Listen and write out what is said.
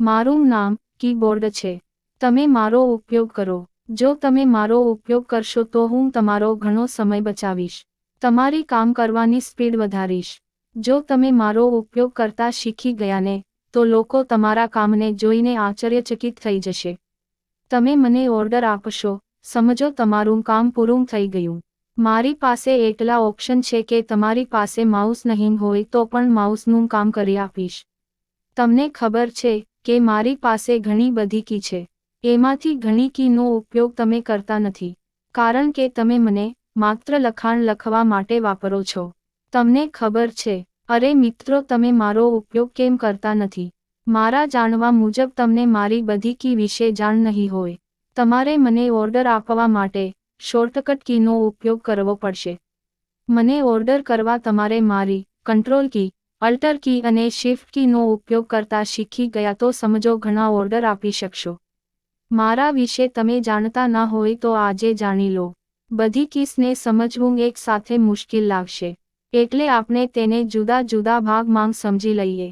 મારું નામ કીબોર્ડ છે. તમે મારો ઉપયોગ કરો. જો તમે મારો ઉપયોગ કરશો તો હું તમારો ઘણો સમય બચાવીશ. તમારી કામ કરવાની સ્પીડ વધારીશ. જો તમે મારો ઉપયોગ કરતા શીખી ગયા ને, તો લોકો તમારા કામને જોઈને આશ્ચર્યચકિત થઈ જશે. તમે મને ઓર્ડર આપશો, સમજો તમારું કામ પૂરું થઈ ગયું. મારી પાસે એટલા ઓપ્શન છે કે તમારી પાસે માઉસ નહીં હોય તો પણ માઉસનું કામ કરી આપીશ. તમને ખબર છે કે મારી પાસે ઘણી બધી કી છે. એમાંથી ઘણી કીનો ઉપયોગ તમે કરતા નથી, કારણ કે તમે મને માત્ર લખાણ લખવા માટે વાપરો છો. તમને ખબર છે, અરે મિત્રો, તમે મારો ઉપયોગ કેમ કરતા નથી? મારા જાણવા મુજબ તમને મારી બધી કી વિશે જાણ નહીં હોય. તમારે મને ઓર્ડર આપવા માટે શોર્ટકટ કીનો ઉપયોગ કરવો પડશે. મને ઓર્ડર કરવા તમારે મારી કંટ્રોલ કી, અલ્ટર કી અને શિફ્ટ કીનો ઉપયોગ કરતા શીખી ગયા તો સમજો ઘણા ઓર્ડર આપી શકશો. મારા વિશે તમે જાણતા ના હોય તો આજે જાણી લો. બધી કીસને સમજવું એક સાથે મુશ્કેલ લાગશે, એટલે આપણે તેને જુદા જુદા ભાગમાં સમજી લઈએ.